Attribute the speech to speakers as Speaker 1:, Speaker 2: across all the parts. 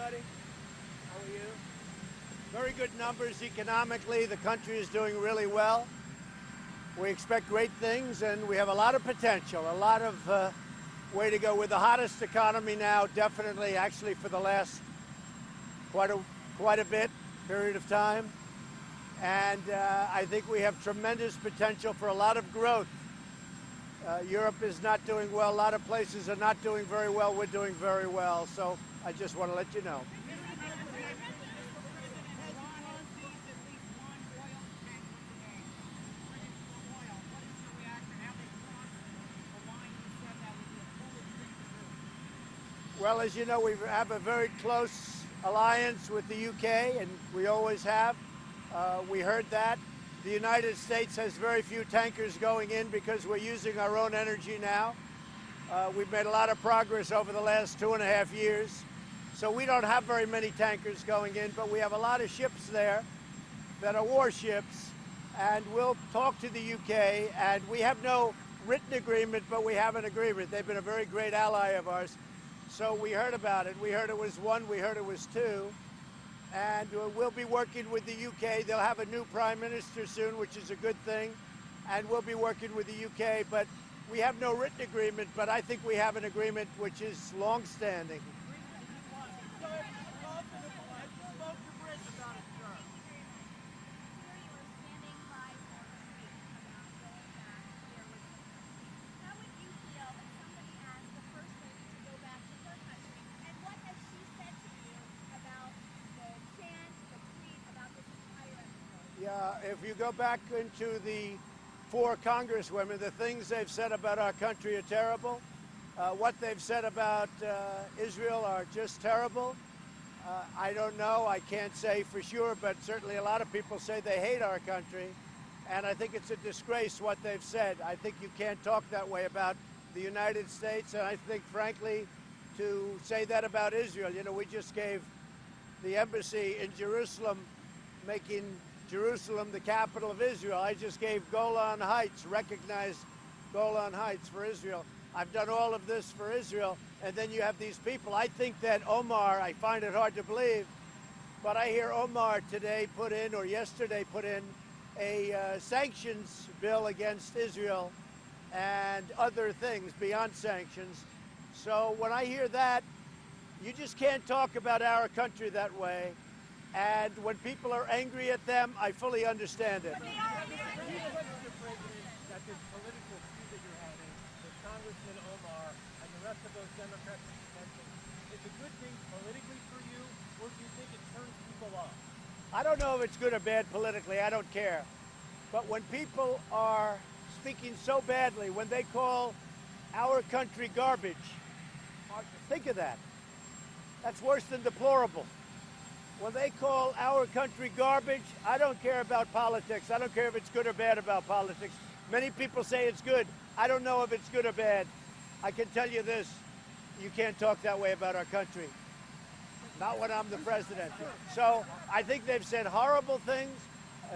Speaker 1: everybody. How are you? Very good numbers economically. The country is doing really well. We expect great things, and we have a lot of potential, a lot of way to go. We're the hottest economy now, definitely, actually, for the last quite a bit period of time. And I think we have tremendous potential for a lot of growth. Europe is not doing well. A lot of places are not doing very well. We're doing very well. So I just want to let you know. Well, as you know, we have a very close alliance with the UK, and we always have. We heard that. The United States has very few tankers going in because we're using our own energy now. We've made a lot of progress over the last 2.5 years. So we don't have very many tankers going in, but we have a lot of ships there that are warships, and we'll talk to the UK, and we have no written agreement, but we have an agreement. They've been a very great ally of ours. So we heard about it. We heard it was one, we heard it was two. And we'll be working with the UK. They'll have a new prime minister soon, which is a good thing. And we'll be working with the UK. But we have no written agreement, but I think we have an agreement which is long-standing. Yeah, if you go back into the 4 congresswomen, the things they've said about our country are terrible. What they've said about Israel are just terrible. I don't know. I can't say for sure, but certainly a lot of people say they hate our country. And I think it's a disgrace what they've said. I think you can't talk that way about the United States. And I think, frankly, to say that about Israel, you know, we just gave the embassy in Jerusalem, making Jerusalem the capital of Israel. I just gave Golan Heights, recognized Golan Heights for Israel. I've done all of this for Israel, and then you have these people. I think that Omar, I find it hard to believe, but I hear Omar today put in, or yesterday put in, a sanctions bill against Israel and other things beyond sanctions. So when I hear that, you just can't talk about our country that way. And when people are angry at them, I fully understand it.
Speaker 2: That this political feud that you're having with Congressman Omar and the rest of those Democrats that you mentioned is a good thing politically for you, or do you think it turns people off?
Speaker 1: I don't know if it's good or bad politically. I don't care. But when people are speaking so badly, when they call our country garbage, think of that. That's worse than deplorable. When they call our country garbage, I don't care about politics. I don't care if it's good or bad about politics. Many people say it's good. I don't know if it's good or bad. I can tell you this, you can't talk that way about our country. Not when I'm the president. So I think they've said horrible things.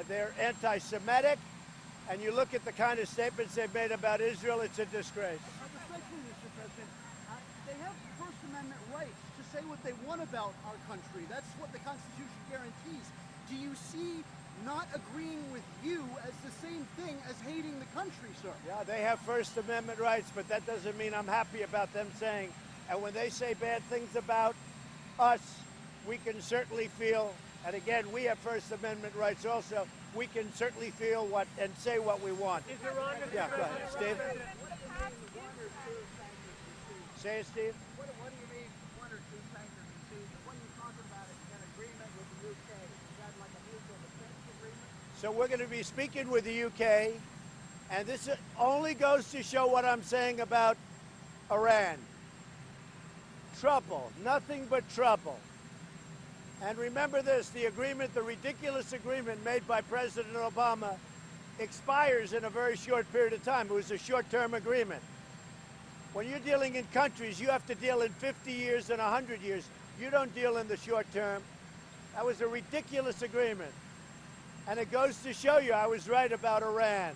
Speaker 1: They're anti-Semitic. And you look at the kind of statements they've made about Israel, it's a disgrace.
Speaker 3: Respectfully, Mr. President, they have First Amendment rights to say what they want about our country. That's what the Constitution guarantees. Do you see not agreeing with you as the same thing as hating the country, sir?
Speaker 1: Yeah, they have First Amendment rights, but that doesn't mean I'm happy about them saying. And when they say bad things about us, we can certainly feel, and again, we have First Amendment rights also, we can certainly feel what and say what we want.
Speaker 2: Is Iran going to
Speaker 1: Yeah, go ahead, Steve. Say it, Steve.
Speaker 3: What do you mean, 1 or 2 tankers in season? What are you talking about? An agreement with the UK? Is that like a mutual defense agreement?
Speaker 1: So we're going to be speaking with the UK, and this only goes to show what I'm saying about Iran. Trouble, nothing but trouble. And remember this, the agreement, the ridiculous agreement made by President Obama expires in a very short period of time. It was a short-term agreement. When you're dealing in countries, you have to deal in 50 years and 100 years. You don't deal in the short term. That was a ridiculous agreement. And it goes to show you I was right about Iran.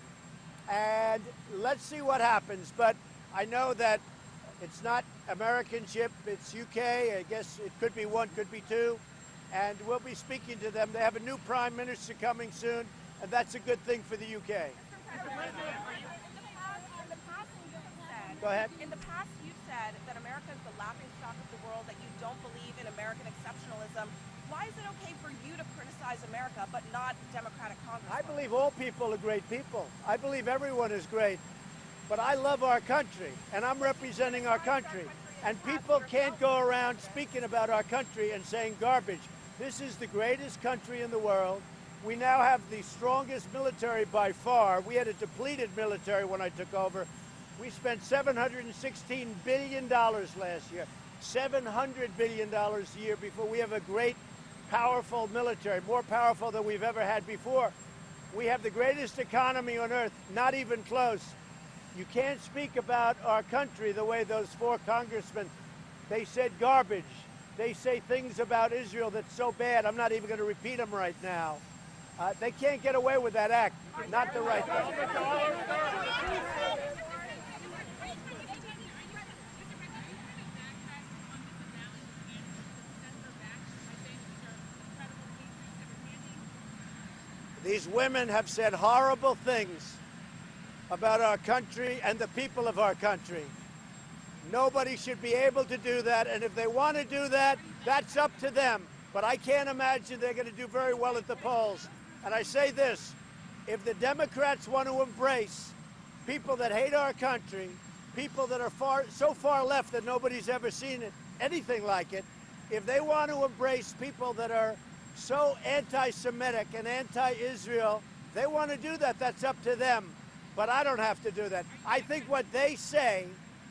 Speaker 1: And let's see what happens. But I know that it's not American ship. It's UK. I guess it could be one, could be two. And we'll be speaking to them. They have a new prime minister coming soon, and that's a good thing for the UK. Go ahead.
Speaker 4: In the past, you've said that America is the laughingstock of the world, that you don't believe in American exceptionalism. Why is it okay for you to criticize America but not Democratic Congress?
Speaker 1: I believe all people are great people. I believe everyone is great. But I love our country, and I'm representing our country. And people can't go around speaking about our country and saying garbage. This is the greatest country in the world. We now have the strongest military by far. We had a depleted military when I took over. We spent $716 billion last year, $700 billion a year before. We have a great, powerful military, more powerful than we've ever had before. We have the greatest economy on earth, not even close. You can't speak about our country the way those four congressmen, they said garbage. They say things about Israel that's so bad, I'm not even going to repeat them right now. They can't get away with that act, not the right thing. These women have said horrible things about our country and the people of our country. Nobody should be able to do that, and if they want to do that, that's up to them. But I can't imagine they're going to do very well at the polls. And I say this, if the Democrats want to embrace people that hate our country, people that are so far left that nobody's ever seen anything like it, if they want to embrace people that are so anti-Semitic and anti-Israel, they want to do that, that's up to them. But I don't have to do that. I think what they say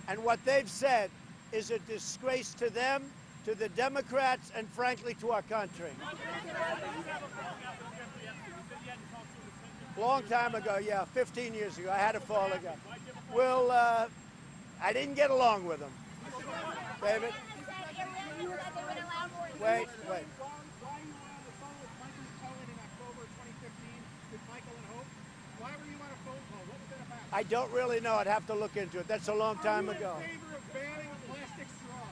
Speaker 1: and what they've said is a disgrace to them, to the Democrats, and frankly to our country. Long time ago, yeah, 15 years ago, I had a fall again. Well, I didn't get along with them. David? Wait. I don't really know. I'd have to look into it. That's a long time ago.
Speaker 2: Are you in favor of banning plastic straws?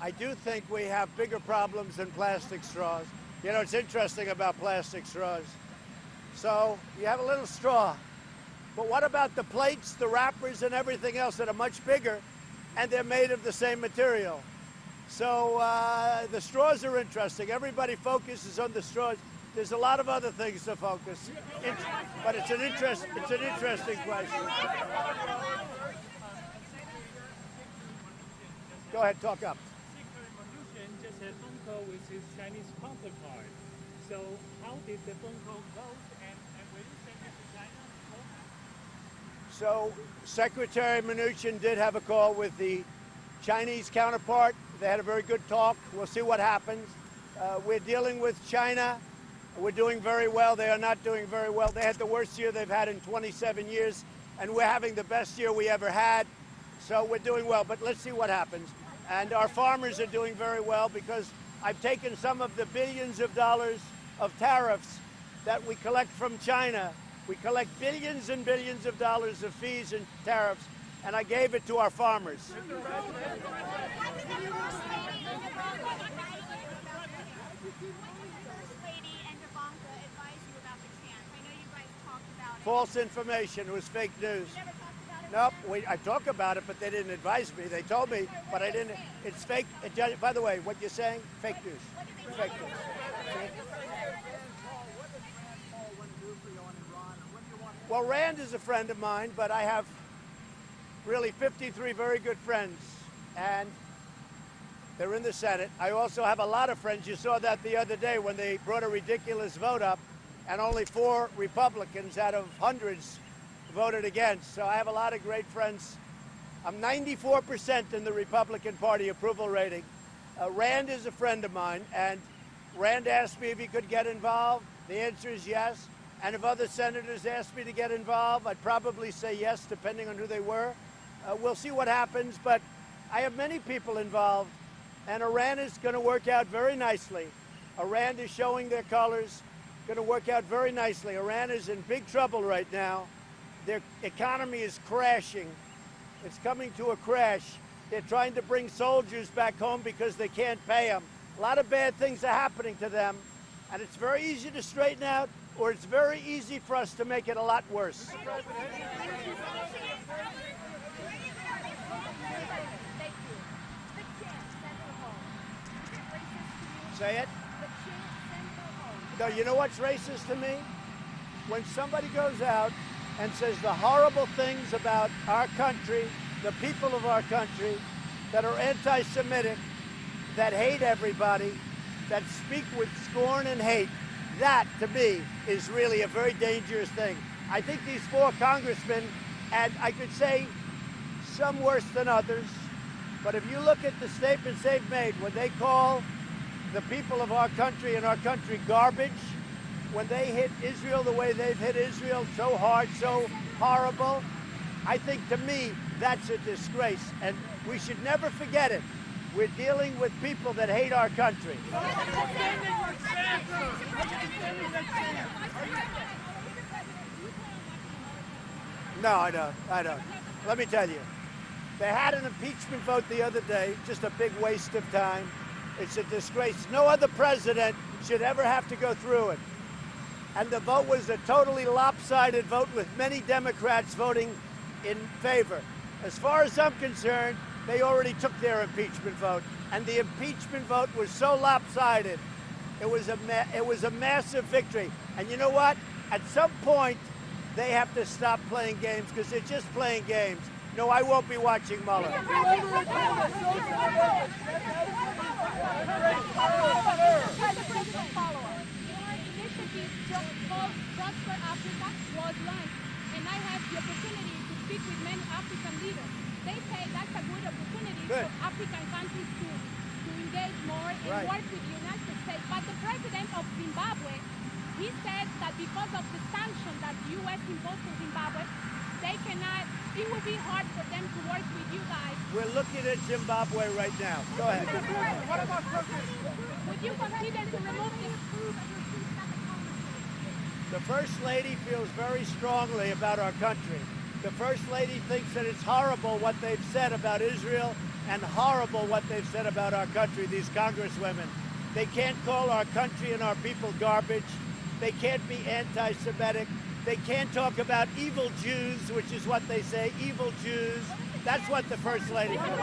Speaker 1: I do think we have bigger problems than plastic straws. You know, it's interesting about plastic straws. So you have a little straw. But what about the plates, the wrappers, and everything else that are much bigger, and they're made of the same material? So the straws are interesting. Everybody focuses on the straws. There's a lot of other things to focus, but it's an interesting question. Go ahead, talk up.
Speaker 5: Just a phone call with his Chinese counterpart. So how did the phone call go, and will you send it to China?
Speaker 1: So Secretary Mnuchin did have a call with the Chinese counterpart. They had a very good talk. We'll see what happens. We're dealing with China. We're doing very well. They are not doing very well. They had the worst year they've had in 27 years, and we're having the best year we ever had. So we're doing well, but let's see what happens. And our farmers are doing very well because I've taken some of the billions of dollars of tariffs that we collect from China. We collect billions and billions of dollars of fees and tariffs, and I gave it to our farmers. False information. It was fake news. Nope. I talk about it, but they didn't advise me. They told me, but I didn't. It's fake. By the way, what you're saying, fake news. Fake news. Well, Rand is a friend of mine, but I have really 53 very good friends, and they're in the Senate. I also have a lot of friends. You saw that the other day when they brought a ridiculous vote up, and only 4 Republicans out of hundreds voted against. So I have a lot of great friends. I'm 94% in the Republican Party approval rating. Rand is a friend of mine, and Rand asked me if he could get involved. The answer is yes. And if other senators asked me to get involved, I'd probably say yes, depending on who they were. We'll see what happens, but I have many people involved, and Iran is going to work out very nicely. Iran is showing their colors. Going to work out very nicely. Iran is in big trouble right now. Their economy is crashing. It's coming to a crash. They're trying to bring soldiers back home because they can't pay them. A lot of bad things are happening to them, and it's very easy to straighten out, or it's very easy for us to make it a lot worse. Say it? No, you know what's racist to me? When somebody goes out and says the horrible things about our country, the people of our country, that are anti-Semitic, that hate everybody, that speak with scorn and hate, that, to me, is really a very dangerous thing. I think these 4 congressmen, and I could say some worse than others, but if you look at the statements they've made, when they call the people of our country and our country garbage, when they hit Israel the way they've hit Israel, so hard, so horrible, I think, to me, that's a disgrace, and we should never forget it. We're dealing with people that hate our country. No, I don't. Let me tell you. They had an impeachment vote the other day, just a big waste of time. It's a disgrace. No other president should ever have to go through it. And the vote was a totally lopsided vote with many Democrats voting in favor. As far as I'm concerned, they already took their impeachment vote, and the impeachment vote was so lopsided. It was a massive victory. And you know what? At some point, they have to stop playing games, because they're just playing games. No, I won't be watching Mueller.
Speaker 6: Prosper Africa was launched, and I have the opportunity to speak with many African leaders. They say that's a good opportunity for African countries to engage more and work with the United States. But the president of Zimbabwe, he said that because of the sanctions that the U.S. imposed on Zimbabwe, they cannot, it will be hard for them to work with you guys.
Speaker 1: We're looking at Zimbabwe right now. Go ahead.
Speaker 6: What about would you consider to remove this?
Speaker 1: The First Lady feels very strongly about our country. The First Lady thinks that it's horrible what they've said about Israel and horrible what they've said about our country, these congresswomen. They can't call our country and our people garbage. They can't be anti-Semitic. They can't talk about evil Jews, which is what they say, evil Jews. That's what the First Lady feels.